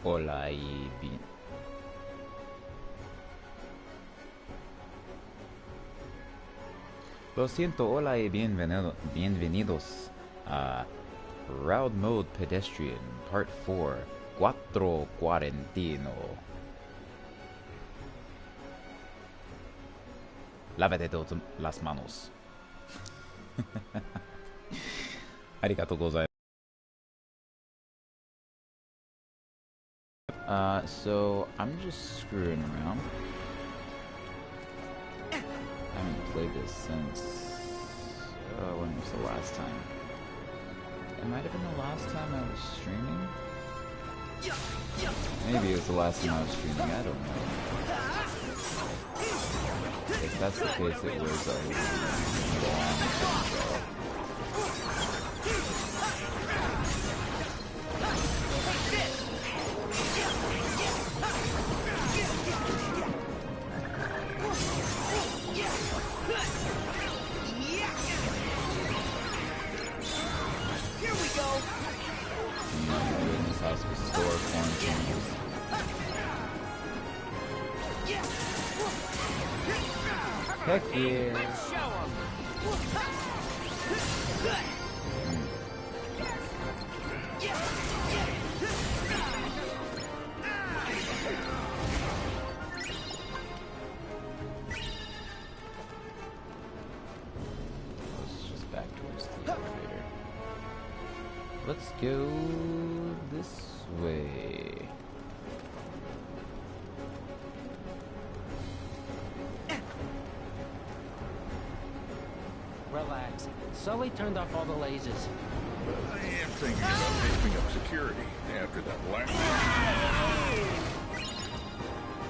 Hola y bien. Lo siento, hola y bienvenidos a Route Mode Pedestrian Part 4, Cuatro Quarentino. Lávate todas las manos. Arigato gozaimasu. So I'm just screwing around. I haven't played this since... when was the last time? It might have been the last time I was streaming? Maybe it was the last time I was streaming, I don't know. If that's the case, it was a long time ago. Here we go. In this house was store quarantines. Heck yeah! Let's show 'em. Let's just back towards the elevator. Let's go this way. Relax. Sully turned off all the lasers. I am thinking about beefing up security after that last...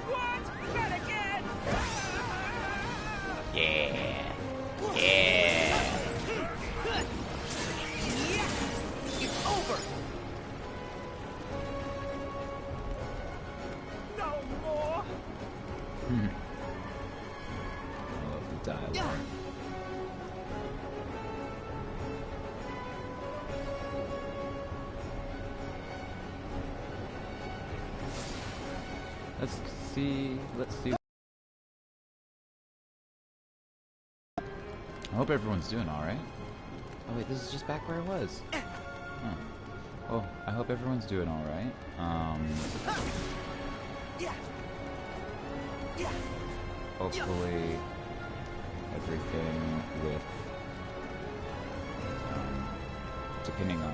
What? Not again! Yeah! Yeah! It's over. No more. I love the dialogue. Let's see. I hope everyone's doing alright. Oh wait, this is just back where I was. Oh. Well, I hope everyone's doing alright. Hopefully everything with, depending on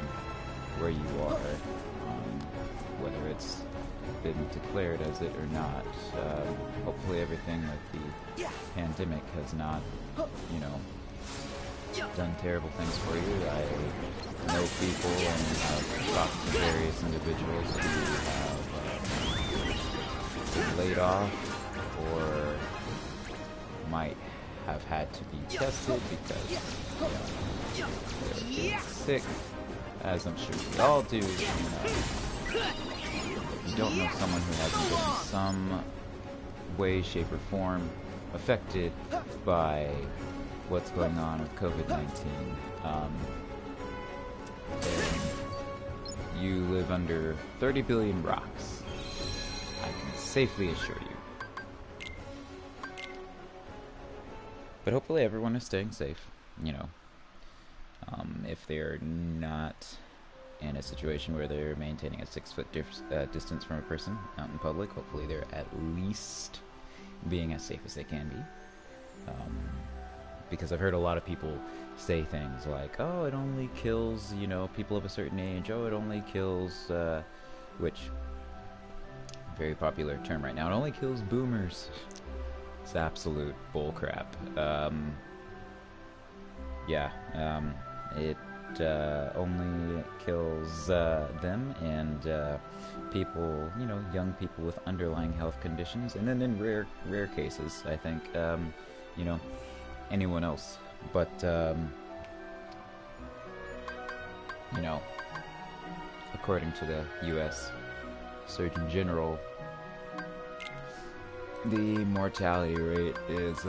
where you are, whether it's been declared as it or not, hopefully everything with the pandemic has not, you know, done terrible things for you. I know people and have talked to various individuals who have been laid off or might have had to be tested because, you know, they're feeling sick, as I'm sure we all do. If you don't know someone who hasn't been in some way, shape, or form affected by what's going on with COVID-19, then you live under 30 billion rocks. I can safely assure you. But hopefully everyone is staying safe, you know. If they're not in a situation where they're maintaining a 6-foot distance from a person out in public, hopefully they're at least being as safe as they can be. Because I've heard a lot of people say things like, oh, it only kills, you know, people of a certain age. Oh, it only kills, which, very popular term right now, it only kills boomers. It's absolute bullcrap. It only kills them and people, you know, young people with underlying health conditions, and then in rare cases, I think, you know, anyone else. But you know, according to the U.S. Surgeon General, the mortality rate is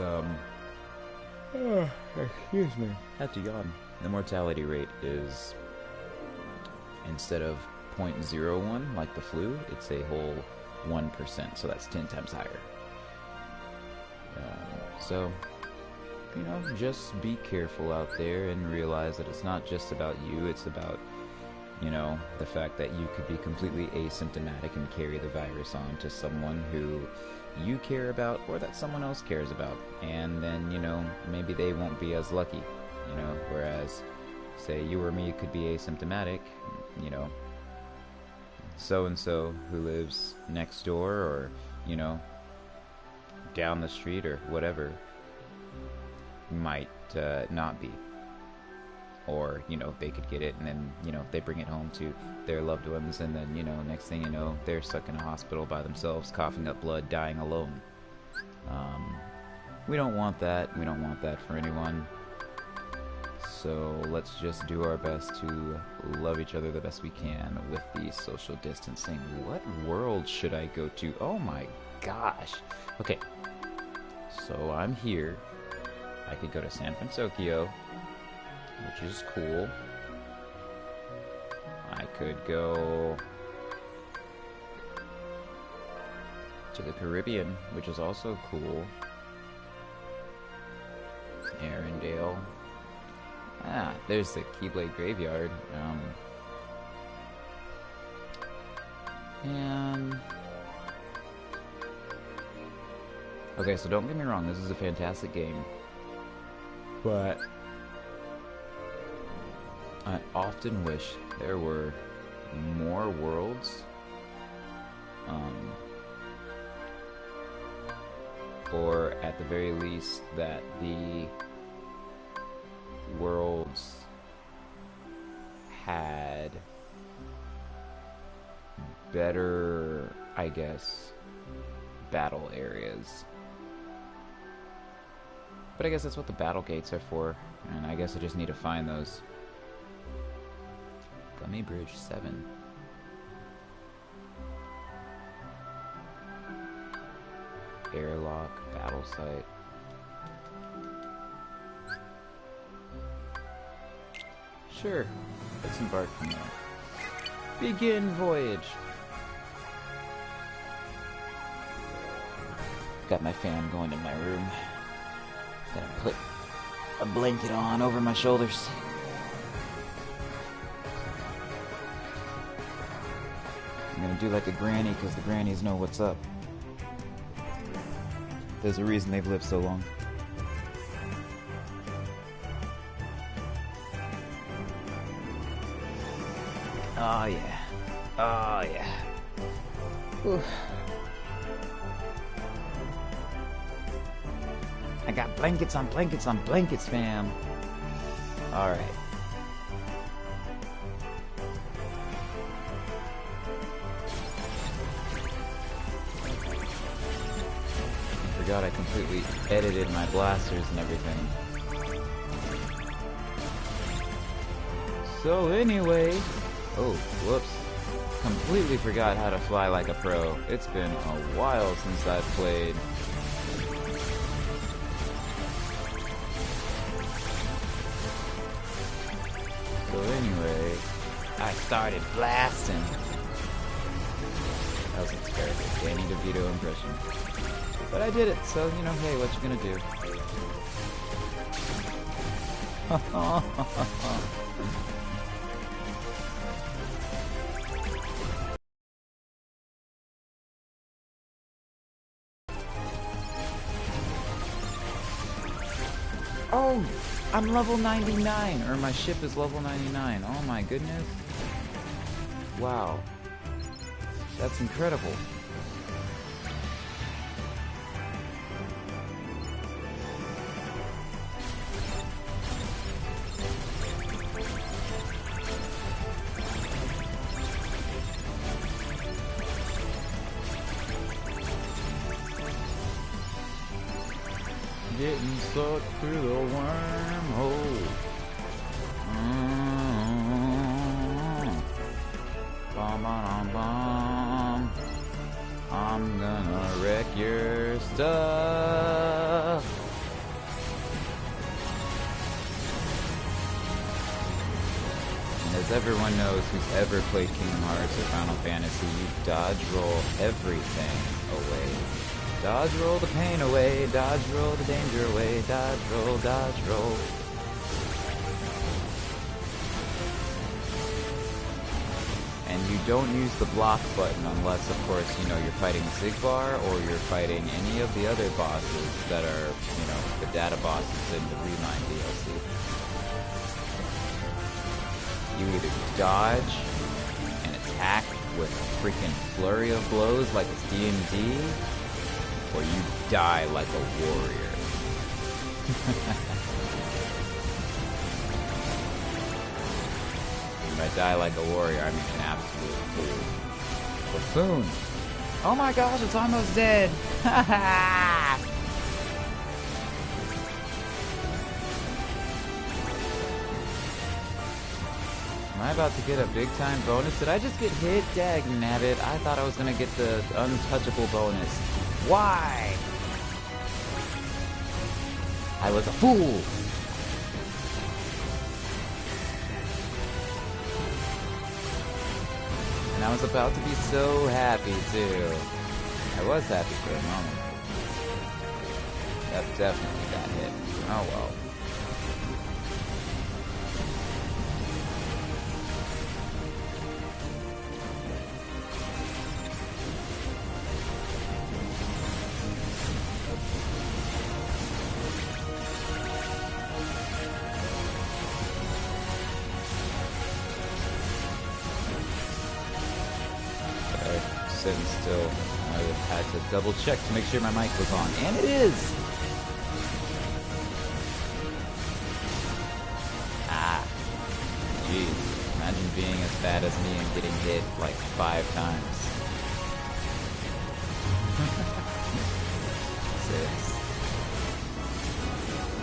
excuse me, had to yawn. The mortality rate is, instead of 0.01 like the flu, it's a whole 1%, so that's 10 times higher. So, you know, just be careful out there and realize that it's not just about you, it's about, you know, the fact that you could be completely asymptomatic and carry the virus on to someone who you care about or that someone else cares about. And then, you know, maybe they won't be as lucky, you know, whereas, say, you or me could be asymptomatic, you know, so-and-so who lives next door or, you know, down the street or whatever might not be. Or, you know, they could get it and then, you know, they bring it home to their loved ones and then, you know, next thing you know, they're stuck in a hospital by themselves, coughing up blood, dying alone. We don't want that. We don't want that for anyone. So let's just do our best to love each other the best we can with the social distancing. What world should I go to? Oh my gosh. Okay. So I'm here. I could go to San Francisco, which is cool. I could go to the Caribbean, which is also cool. Arendelle. Ah, there's the Keyblade Graveyard. And okay, so don't get me wrong, this is a fantastic game, but I often wish there were more worlds, or at the very least that the worlds had better, I guess, battle areas. But I guess that's what the battle gates are for, and I guess I just need to find those. Gummy Bridge 7. Airlock, battle site. Sure, let's embark from there. Begin voyage! Got my fan going in my room. Gotta put a blanket on over my shoulders. I'm gonna do like a granny, because the grannies know what's up. There's a reason they've lived so long. Oh yeah. Oh yeah. Whew. I got blankets on blankets on blankets, fam. Alright. I forgot I completely edited my blasters and everything. So anyway... Oh, whoops. Completely forgot how to fly like a pro. It's been a while since I've played. So anyway, I started blasting. That wasn't terrible. Danny DeVito impression. But I did it, so, you know, hey, what you gonna do? Oh, I'm level 99, or my ship is level 99. Oh my goodness. Wow. That's incredible. Getting sucked through the wormhole. Bum, bum, bum. I'm gonna wreck your stuff. And as as everyone knows who's ever played Kingdom Hearts or Final Fantasy, you dodge roll everything away. Dodge roll the pain away, dodge roll the danger away, dodge roll, dodge roll. And you don't use the block button unless, of course, you know, you're fighting Zigbar or you're fighting any of the other bosses that are, you know, the data bosses in the Remind DLC. You either dodge and attack with a freaking flurry of blows like it's D&D, or you die like a warrior. If I die like a warrior, I mean an absolute fool. Buffoon! Oh my gosh, it's almost dead! Am I about to get a big time bonus? Did I just get hit? Dag nabbit. I thought I was gonna get the untouchable bonus. Why? I was a fool! And I was about to be so happy, too. I was happy for a moment. That definitely got hit. Oh well. Sitting still. I had to double check to make sure my mic was on. And it is! Ah. Jeez. Imagine being as bad as me and getting hit like 5 times. 6.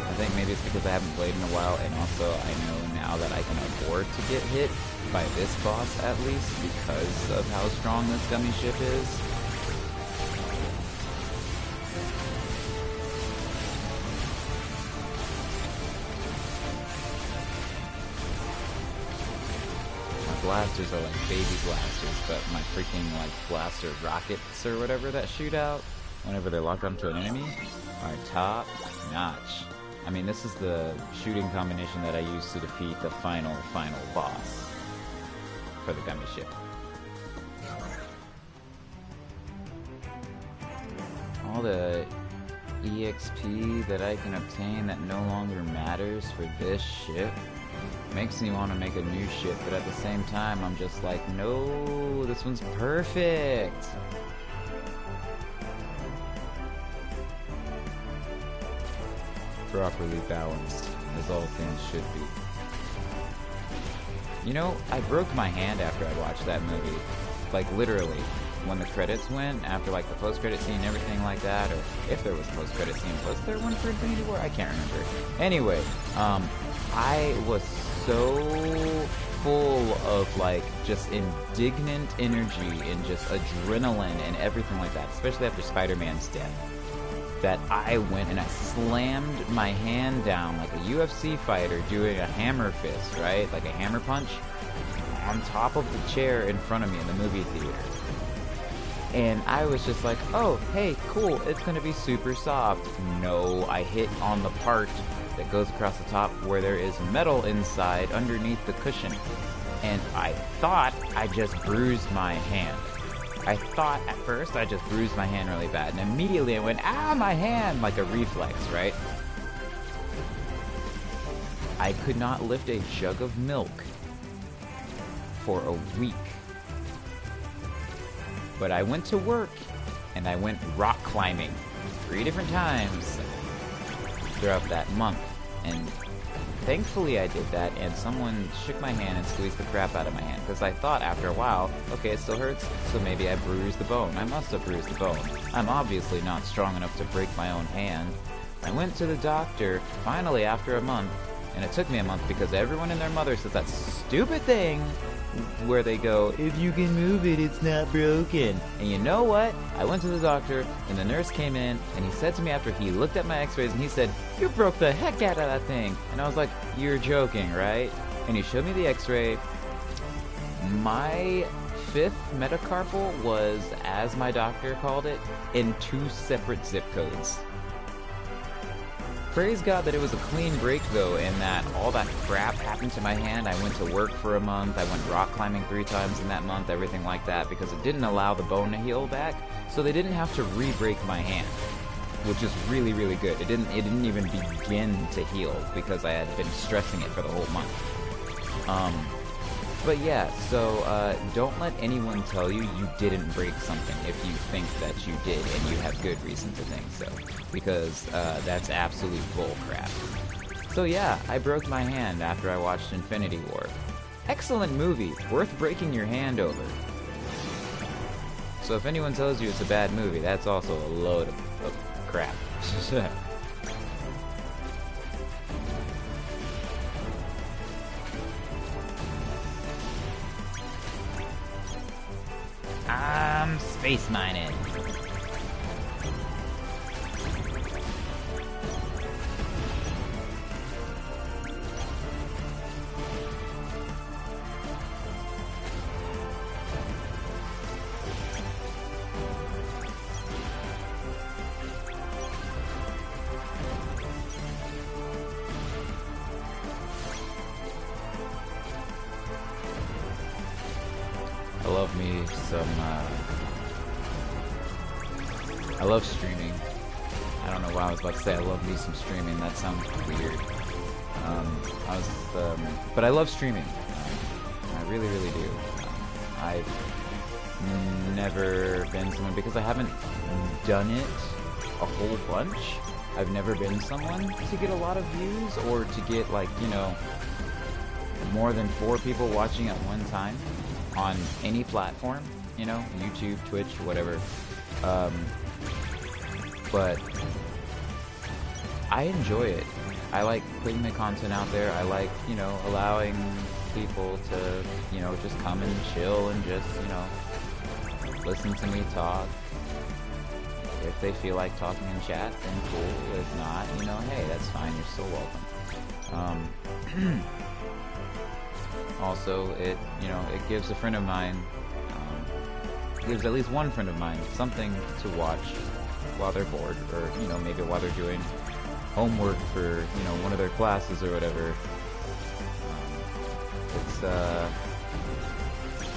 I think maybe it's because I haven't played in a while, and also I know now that I can afford to get hit by this boss, at least, because of how strong this gummy ship is. My blasters are like baby blasters, but my freaking like blaster rockets or whatever that shoot out whenever they're locked onto an enemy are top notch. I mean, this is the shooting combination that I use to defeat the final boss for the gummy ship. All the EXP that I can obtain that no longer matters for this ship makes me want to make a new ship, but at the same time I'm just like, no, this one's perfect. Properly balanced, as all things should be. You know, I broke my hand after I watched that movie. Like, literally. When the credits went, after, like, the post-credit scene and everything like that, or if there was a post-credit scene, was there one for Infinity War? I can't remember. Anyway, I was so full of, like, just indignant energy and just adrenaline and everything like that, especially after Spider-Man's death, that I went and I slammed my hand down like a UFC fighter doing a hammer fist, right? Like a hammer punch on top of the chair in front of me in the movie theater. And I was just like, oh, hey, cool, it's gonna be super soft. No, I hit on the part that goes across the top where there is metal inside underneath the cushion. And I thought I just bruised my hand. I thought at first I just bruised my hand really bad, and immediately I went, ah, my hand, like a reflex, right? I could not lift a jug of milk for a week. But I went to work, and I went rock climbing 3 different times throughout that month, and thankfully I did that, and someone shook my hand and squeezed the crap out of my hand, because I thought after a while, okay, it still hurts, so maybe I bruised the bone. I must have bruised the bone. I'm obviously not strong enough to break my own hand. I went to the doctor, finally after a month, and it took me a month because everyone and their mother says that stupid thing where they go, if you can move it, it's not broken. And you know what? I went to the doctor, and the nurse came in, and he said to me after he looked at my x-rays, and he said, you broke the heck out of that thing. And I was like, you're joking, right? And he showed me the x-ray, My 5th metacarpal was, as my doctor called it, in 2 separate zip codes. Praise God that it was a clean break, though, and that all that crap happened to my hand. I went to work for a month, I went rock climbing 3 times in that month, everything like that, because it didn't allow the bone to heal back, so they didn't have to re-break my hand, which is really, really good. It didn't even begin to heal, because I had been stressing it for the whole month. But yeah, so don't let anyone tell you you didn't break something if you think that you did and you have good reason to think so, because that's absolute bullcrap. So yeah, I broke my hand after I watched Infinity War. Excellent movie, worth breaking your hand over. So if anyone tells you it's a bad movie, that's also a load of crap. I'm space mining. I love me some, I love streaming. I don't know why I was about to say I love me some streaming. That sounds weird. But I love streaming. I really, really do. I've never been someone, because I haven't done it a whole bunch. I've never been someone to get a lot of views, or to get, like, you know, more than 4 people watching at one time on any platform, you know, YouTube, Twitch, whatever. But I enjoy it. I like putting the content out there. I like, you know, allowing people to, you know, just come and chill and just, you know, listen to me talk. If they feel like talking in chat, then cool. If not, you know, hey, that's fine. You're still welcome. Also, it, you know, it gives a friend of mine, gives at least one friend of mine something to watch while they're bored, or, you know, maybe while they're doing homework for, you know, one of their classes or whatever.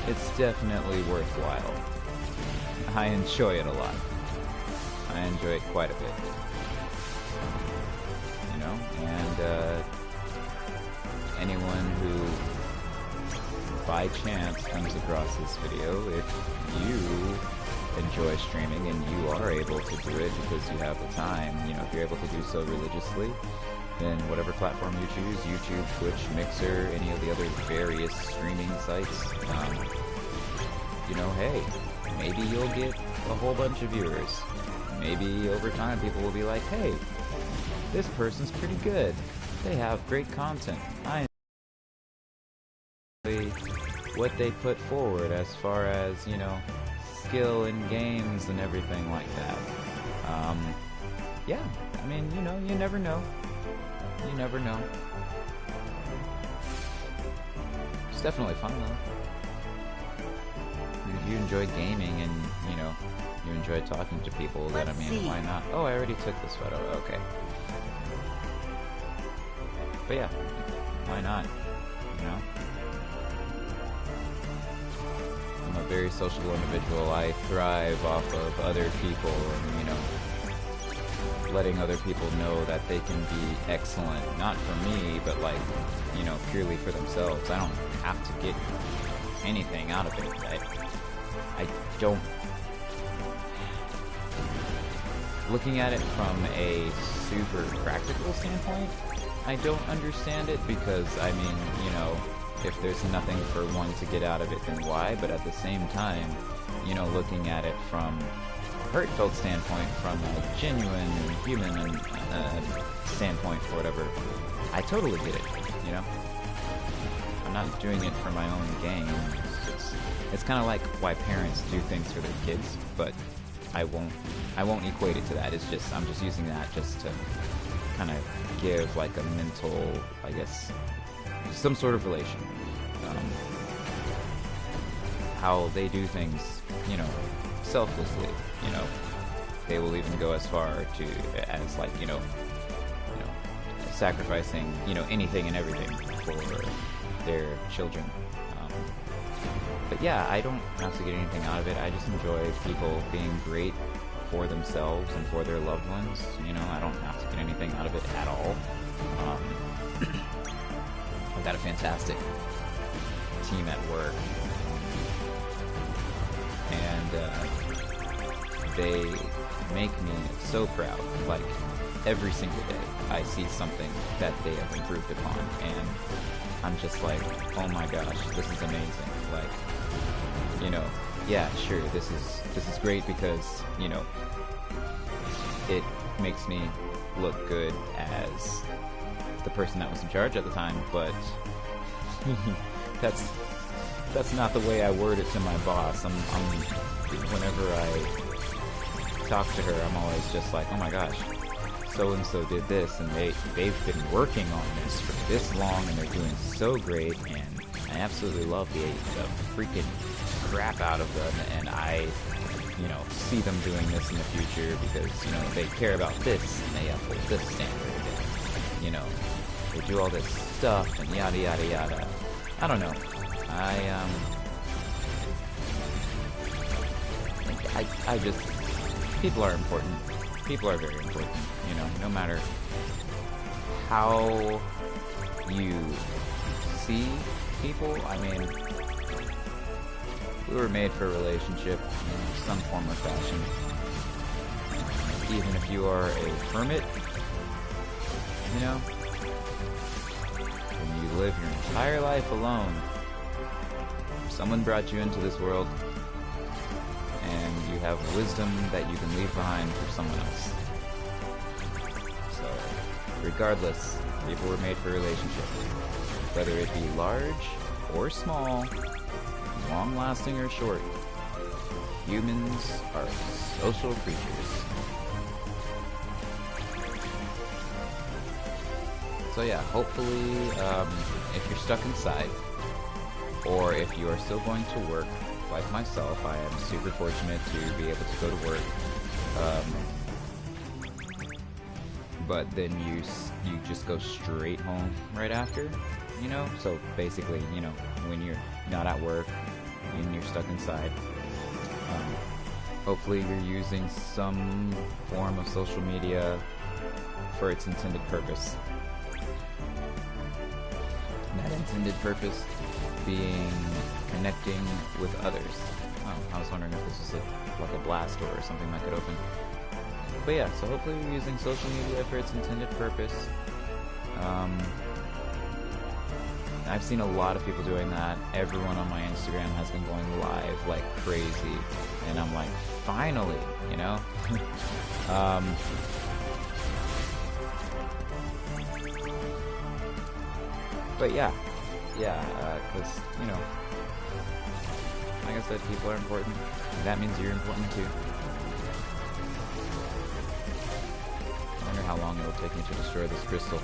It's definitely worthwhile. I enjoy it a lot. I enjoy it quite a bit. You know, and anyone who by chance comes across this video, if you enjoy streaming and you are able to do it because you have the time, you know, if you're able to do so religiously, then whatever platform you choose, YouTube, Twitch, Mixer, any of the other various streaming sites, you know, hey, maybe you'll get a whole bunch of viewers. Maybe over time people will be like, hey, this person's pretty good. They have great content. I enjoy what they put forward as far as, you know, skill in games and everything like that. Yeah, I mean, you know, you never know. You never know. It's definitely fun though. If you enjoy gaming and, you know, you enjoy talking to people, then I mean, why not? Oh, I already took this photo. Okay. But yeah, why not? You know? I'm a very sociable individual. I thrive off of other people and, you know, letting other people know that they can be excellent, not for me, but like, you know, purely for themselves. I don't have to get anything out of it. I don't... Looking at it from a super practical standpoint, I don't understand it, because, I mean, you know, if there's nothing for one to get out of it, then why? But at the same time, you know, looking at it from heartfelt standpoint, from a genuine human standpoint or whatever, I totally get it, you know? I'm not doing it for my own gain. It's kind of like why parents do things for their kids, but I won't equate it to that. It's just, I'm just using that just to kind of give like a mental, I guess, some sort of relation. how they do things, you know, selflessly. You know, they will even go as far to as like, you know, sacrificing, you know, anything and everything for their children. But yeah, I don't have to get anything out of it. I just enjoy people being great for themselves and for their loved ones. You know, I don't have to get anything out of it at all. I've got a fantastic team at work, and they make me so proud. Like, every single day I see something that they have improved upon, and I'm just like, oh my gosh, this is amazing. Like, you know, yeah, sure, this is great because, you know, it makes me look good as the person that was in charge at the time, but that's not the way I word it to my boss. Whenever I talk to her, I'm always just like, oh my gosh, so-and-so did this, and they've been working on this for this long, and they're doing so great, and I absolutely love the freaking crap out of them, and I, you know, see them doing this in the future because, you know, they care about this, and they uphold this standard, and, you know, they do all this stuff, and yada yada yada. I don't know. I just, people are important. People are very important, you know, no matter how you see people. I mean, we were made for a relationship in some form or fashion. Even if you are a hermit, you know, and you live your entire life alone, someone brought you into this world, and you have wisdom that you can leave behind for someone else. So, regardless, people were made for relationships. Whether it be large or small, long-lasting or short, humans are social creatures. So yeah, hopefully, if you're stuck inside, or if you are still going to work, like myself, I am super fortunate to be able to go to work, but then you just go straight home right after, you know? So basically, you know, when you're not at work and you're stuck inside, hopefully you're using some form of social media for its intended purpose. That intended purpose being connecting with others. Oh, I was wondering if this was like a blast door or something that could open. But yeah, so hopefully you're using social media for its intended purpose. I've seen a lot of people doing that. Everyone on my Instagram has been going live like crazy, and I'm like, finally, you know? But yeah, because, you know, like I said, people are important. That means you're important too. I wonder how long it'll take me to destroy this crystal.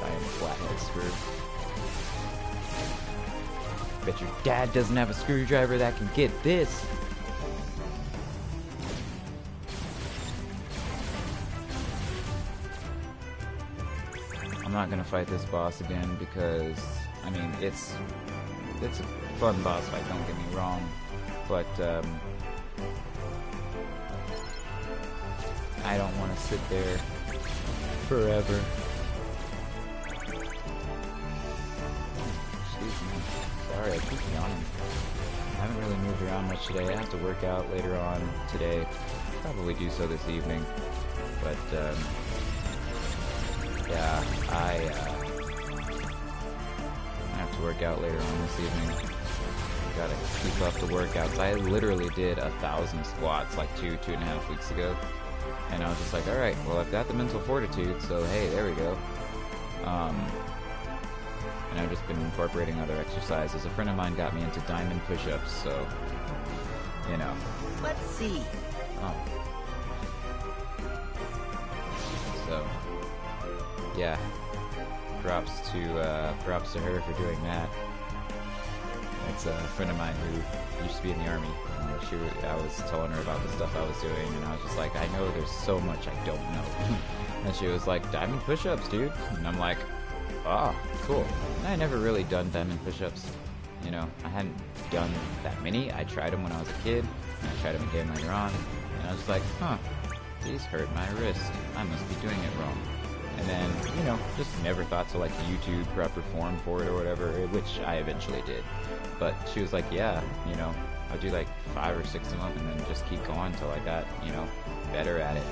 Giant flathead screw. Bet your dad doesn't have a screwdriver that can get this. I'm not gonna fight this boss again because, I mean, it's a fun boss fight, don't get me wrong, but I don't want to sit there forever. Excuse me. Sorry, I keep yawning. I haven't really moved around much today. I have to work out later on today. Probably do so this evening. But, yeah, I have to work out later on this evening. Gotta keep up the workouts. I literally did 1,000 squats like 2.5 weeks ago. And I was just like, alright, well, I've got the mental fortitude, so hey, there we go. And I've just been incorporating other exercises. A friend of mine got me into diamond push-ups, so, you know. Let's see. Oh. So, yeah. Props to her for doing that. It's a friend of mine who used to be in the army. I was telling her about the stuff I was doing, and I was just like, I know there's so much I don't know. And she was like, diamond push-ups, dude. And I'm like, ah, cool. And I never really done diamond push-ups. You know, I hadn't done that many. I tried them when I was a kid, and I tried them again later on. And I was like, huh, these hurt my wrist. I must be doing it wrong. And then, you know, just never thought to like YouTube proper form for it or whatever, which I eventually did. But she was like, yeah, you know, I'd do like 5 or 6 of them and then just keep going until I got, you know, better at it.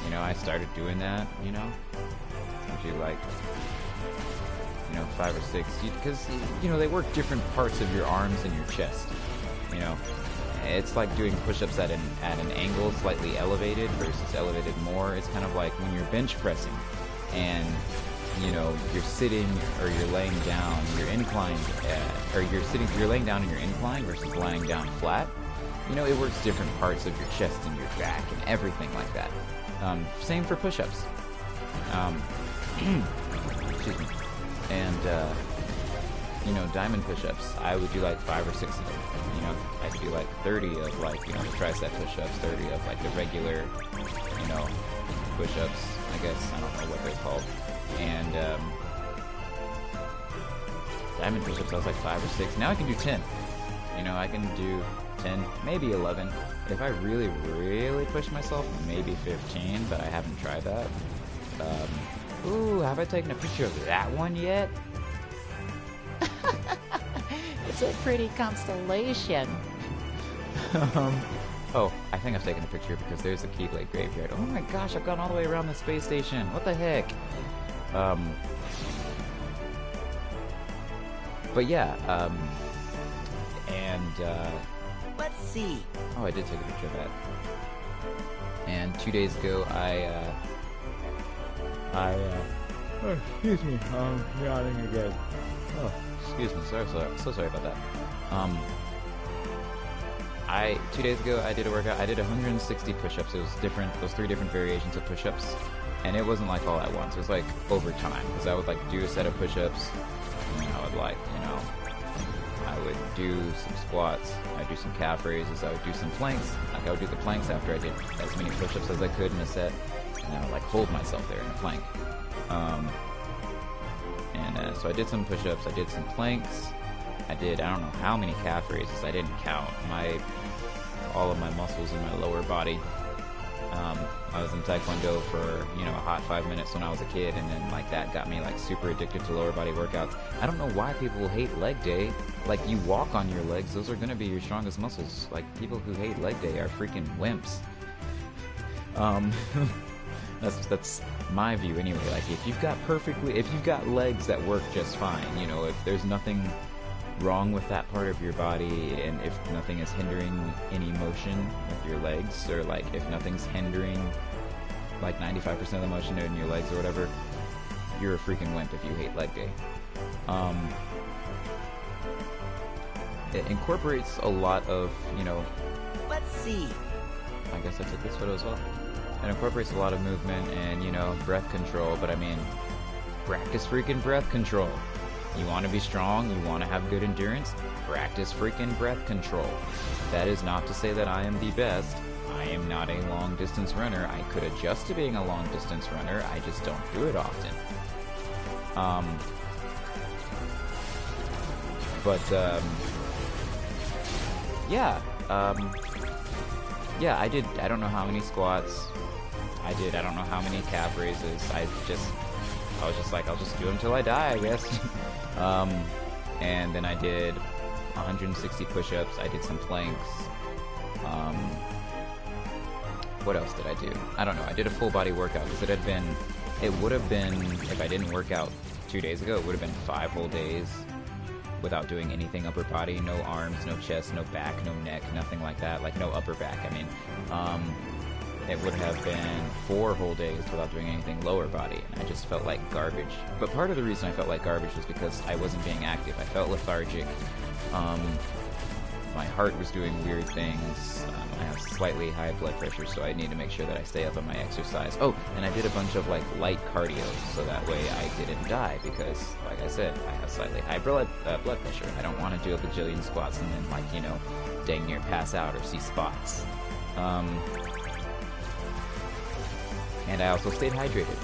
You know, I started doing that, you know, I'd do like, you know, 5 or 6, because, you know, they work different parts of your arms and your chest, you know. It's like doing push-ups at an angle, slightly elevated versus elevated more. It's kind of like when you're bench pressing and, you know, you're sitting or you're laying down, you're inclined, or you're laying down and you're inclined versus lying down flat. You know, it works different parts of your chest and your back and everything like that. Same for push-ups. Excuse me. And, you know, diamond push-ups, I would do like 5 or 6 of them. You know, I'd do like 30 of like, you know, the tricep push-ups, 30 of like the regular, you know, push-ups, I guess. I don't know what they're called. And, diamond push-ups, I was like 5 or 6. Now I can do 10. You know, I can do 10, maybe 11. If I really, really push myself, maybe 15, but I haven't tried that. Ooh, have I taken a picture of that one yet? It's a pretty constellation. Oh, I think I've taken a picture because there's a Keyblade graveyard. Oh my gosh, I've gone all the way around the space station. What the heck? But yeah, Let's see. oh, I did take a picture of that. And 2 days ago, oh, excuse me, yawning again. Oh, excuse me, so sorry about that. 2 days ago, I did a workout. I did 160 push-ups. It was different. Those 3 different variations of push-ups, and it wasn't like all at once. It was like over time, because I would like do a set of push-ups, and then I would like, you know, I would do some squats. I'd do some calf raises. I would do some planks. Like I would do the planks after I did as many push-ups as I could in a set, and I would like hold myself there in a plank. So I did some push-ups. I did some planks. I did, I don't know how many calf raises. I didn't count all of my muscles in my lower body. I was in Taekwondo for, you know, a hot 5 minutes when I was a kid, and then like that got me like super addicted to lower body workouts. I don't know why people hate leg day. Like, you walk on your legs, those are gonna be your strongest muscles. Like, people who hate leg day are freaking wimps. That's my view anyway. Like, if you've got legs that work just fine, you know, if there's nothing wrong with that part of your body, and if nothing is hindering any motion with your legs, or like if nothing's hindering like 95% of the motion in your legs or whatever, you're a freaking wimp if you hate leg day. It incorporates a lot of, you know, Let's see. I guess I took this photo as well. It incorporates a lot of movement and, you know, breath control, but I mean, practice freaking breath control. You want to be strong, you want to have good endurance, practice freaking breath control. That is not to say that I am the best. I am not a long distance runner. I could adjust to being a long distance runner, I just don't do it often. Yeah, I did, I don't know how many squats. I don't know how many calf raises. I was just like, I'll just do them until I die, I guess. And then I did 160 push-ups. I did some planks. What else did I do? I don't know. I did a full body workout because it would have been, if I didn't work out 2 days ago, it would have been 5 whole days without doing anything upper body. No arms, no chest, no back, no neck, nothing like that. Like, no upper back, I mean. It would have been 4 whole days without doing anything lower body, and I just felt like garbage. But part of the reason I felt like garbage was because I wasn't being active. I felt lethargic. my heart was doing weird things. I have slightly high blood pressure, so I need to make sure that I stay up on my exercise. Oh, and I did a bunch of like light cardio, so that way I didn't die, because, like I said, I have slightly high blood pressure. I don't want to do a bajillion squats and then, like, you know, dang near pass out or see spots. And I also stayed hydrated.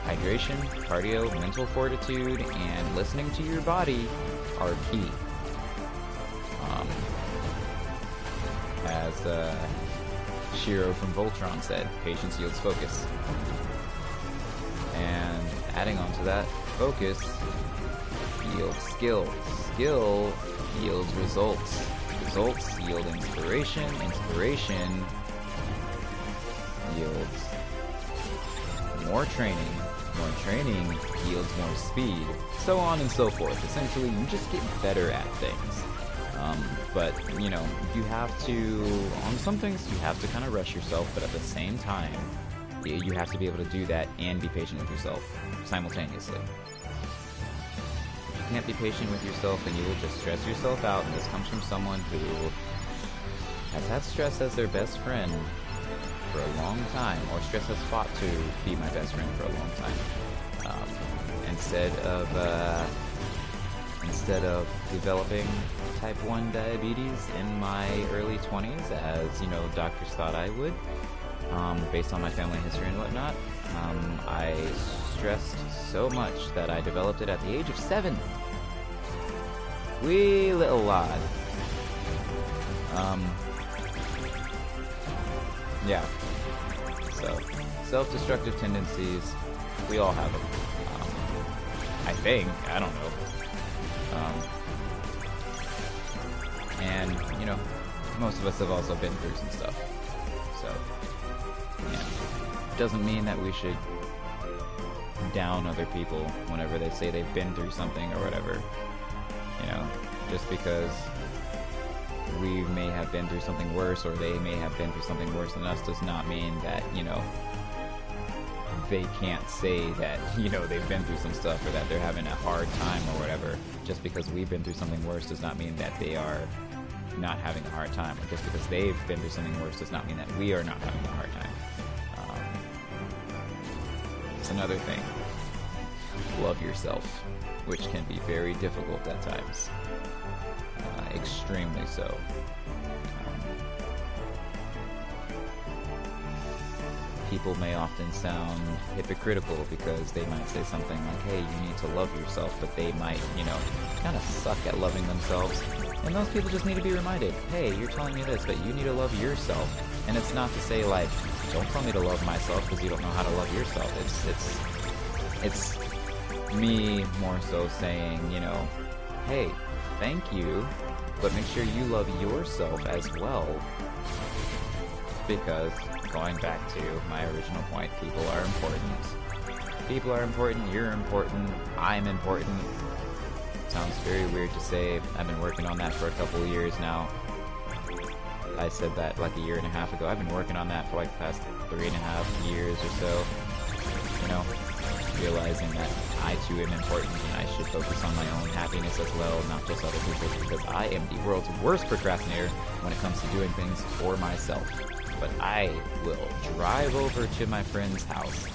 Hydration, cardio, mental fortitude, and listening to your body are key. As Shiro from Voltron said, patience yields focus. And adding on to that, focus yields skill. Skill yields results. Results yield inspiration. Inspiration yields more training. More training yields more speed. So on and so forth. Essentially, you just get better at things. But, you know, you have to, on some things, you have to kind of rush yourself, but at the same time, you have to be able to do that and be patient with yourself simultaneously. If you can't be patient with yourself, then you will just stress yourself out, and this comes from someone who has had stress as their best friend for a long time, or stress has fought to be my best friend for a long time. Instead of developing type 1 diabetes in my early 20s, as, you know, doctors thought I would, based on my family history and whatnot, I stressed so much that I developed it at the age of 7. Wee little lad. Yeah. So, self-destructive tendencies, we all have them. I think. I don't know. And, you know, most of us have also been through some stuff. So, yeah. Doesn't mean that we should down other people whenever they say they've been through something or whatever. You know, just because we may have been through something worse, or they may have been through something worse than us, does not mean that, you know, they can't say that, you know, they've been through some stuff, or that they're having a hard time or whatever. Just because we've been through something worse does not mean that they are not having a hard time. Or just because they've been through something worse does not mean that we are not having a hard time. It's another thing. Love yourself, which can be very difficult at times. Extremely so. People may often sound hypocritical because they might say something like, hey, you need to love yourself, but they might, you know, kind of suck at loving themselves. And those people just need to be reminded, hey, you're telling me this, but you need to love yourself. And it's not to say, like, don't tell me to love myself because you don't know how to love yourself. It's me more so saying, you know, hey, thank you, but make sure you love yourself as well. Because, going back to my original point, people are important. People are important, you're important, I'm important. Sounds very weird to say. I've been working on that for a couple of years now. I said that like a year and a half ago. I've been working on that for like the past 3.5 years or so. You know, realizing that I too am important and I should focus on my own happiness as well, not just other people's, because I am the world's worst procrastinator when it comes to doing things for myself. But I will drive over to my friend's house.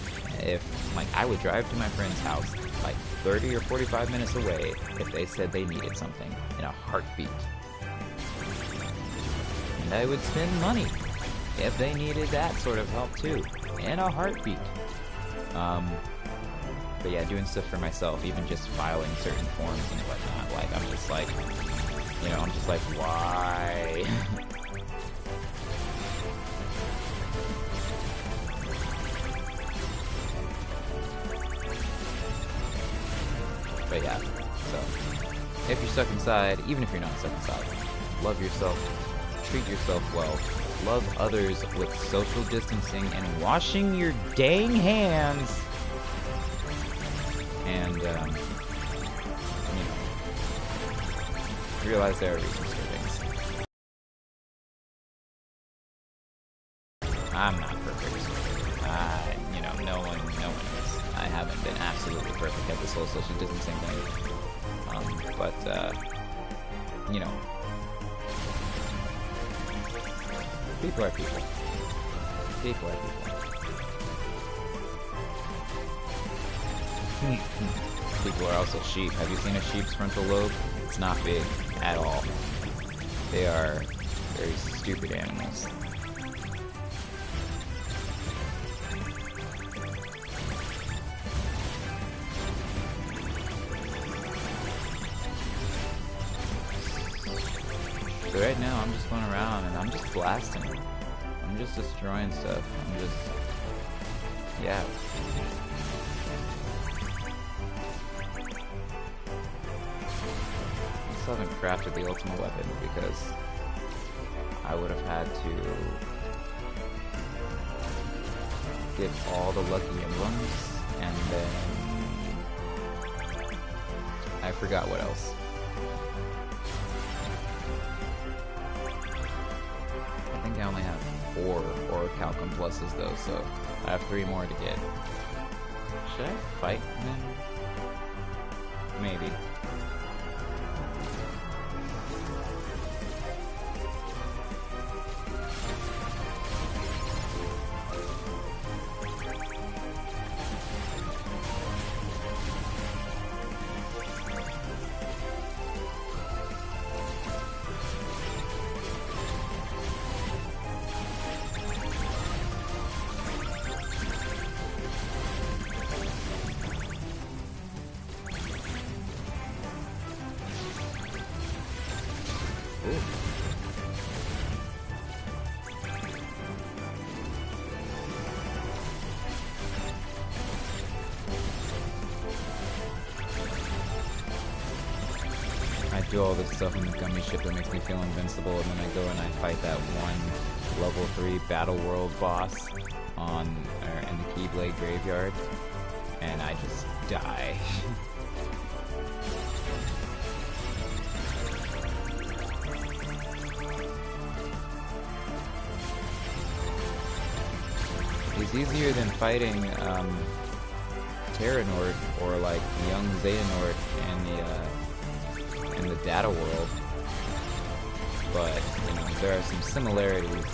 I would drive to my friend's house like 30 or 45 minutes away if they said they needed something in a heartbeat. And I would spend money if they needed that sort of help too, in a heartbeat. But yeah, doing stuff for myself, even just filing certain forms and whatnot, like, I'm just like, you know, why? But yeah, so, if you're stuck inside, even if you're not stuck inside, love yourself, treat yourself well, love others with social distancing and washing your dang hands, and, you know, realize there are reasons for things. I'm not perfect. You know, no one is. I haven't been absolutely perfect at this whole social distancing thing. But, you know, People are people. People are people. People are also sheep. Have you seen a sheep's frontal lobe? It's not big at all. They are very stupid animals. So right now I'm just going around and I'm just blasting. I'm just destroying stuff. I'm just... yeah. I still haven't crafted the ultimate weapon because I would have had to get all the lucky emblems and then I forgot what else. I think I only have 4 Orichalcum pluses though, so I have 3 more to get. Should I fight them? Maybe. I do all this stuff on the gummy ship that makes me feel invincible, and then I go and I fight that one level 3 Battle World boss in the Keyblade Graveyard, and I just die. He's easier than fighting Terranord or like young Xehanort in the Data World, but you know there are some similarities,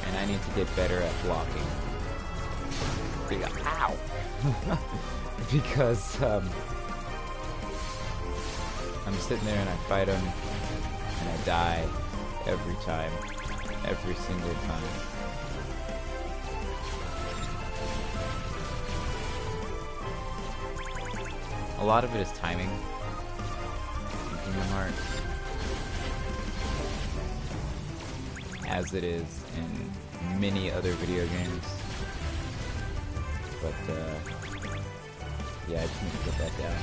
and I need to get better at blocking. Ow! Because I'm sitting there and I fight him and I die every time, every single time. A lot of it is timing in Kingdom Hearts, as it is in many other video games. But yeah, I just need to get that down.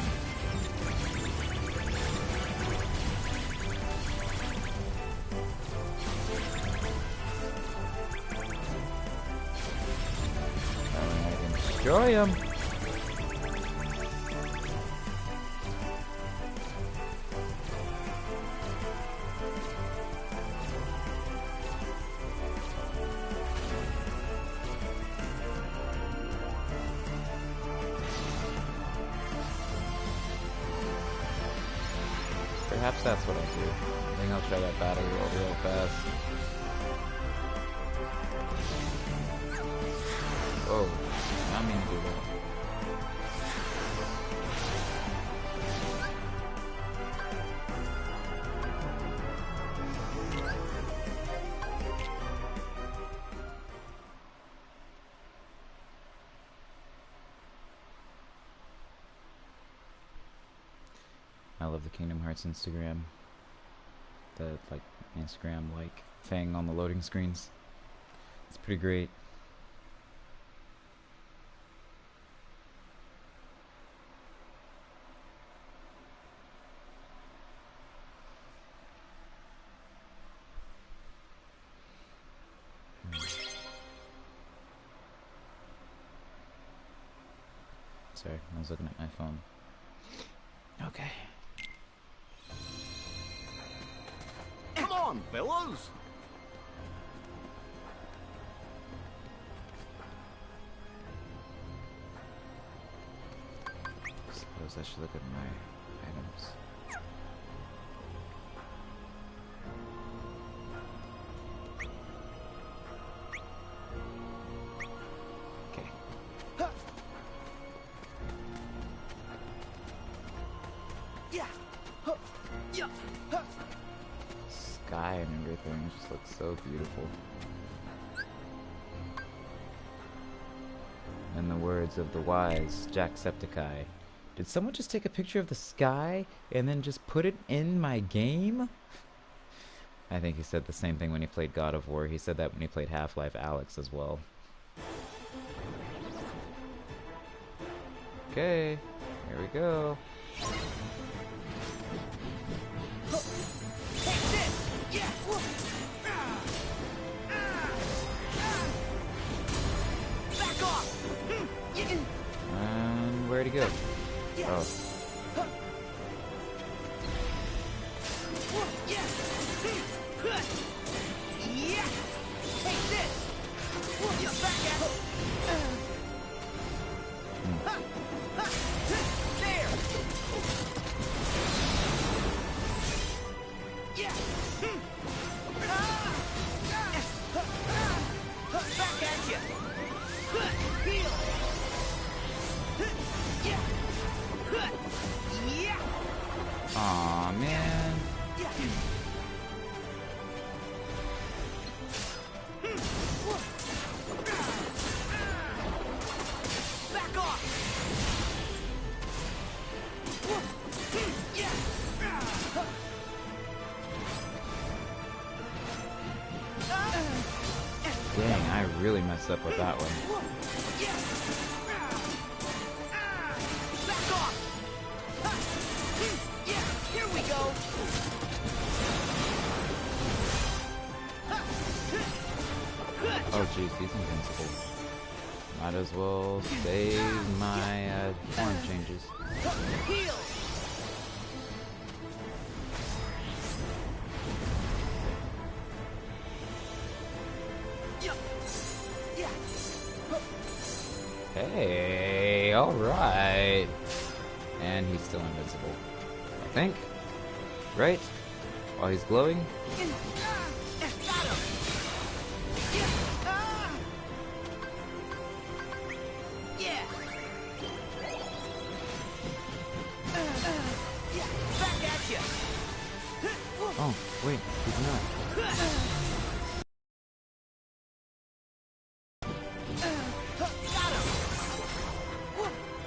Alright, I can destroy him. Perhaps that's what I'll do. I think I'll try that battle world real fast. Whoa, I didn't mean to do that. I love the Kingdom Hearts Instagram. The like Instagram like thing on the loading screens. It's pretty great. Sorry, I was looking at my phone. Okay. Come on, fellows! Suppose I should look at my items. It just looks so beautiful. In the words of the wise Jacksepticeye, did someone just take a picture of the sky and then just put it in my game? I think he said the same thing when he played God of War. He said that when he played Half-Life Alyx as well. Okay, here we go. And where'd he go? Oh. Aw, man. Back off! Dang, I really messed up with that one. Back off! Here we go! Oh jeez, he's invincible. Might as well save my form changes. Heal! Hey, alright. And he's still invincible. I think. Right? While he's glowing? Oh, wait, he's not.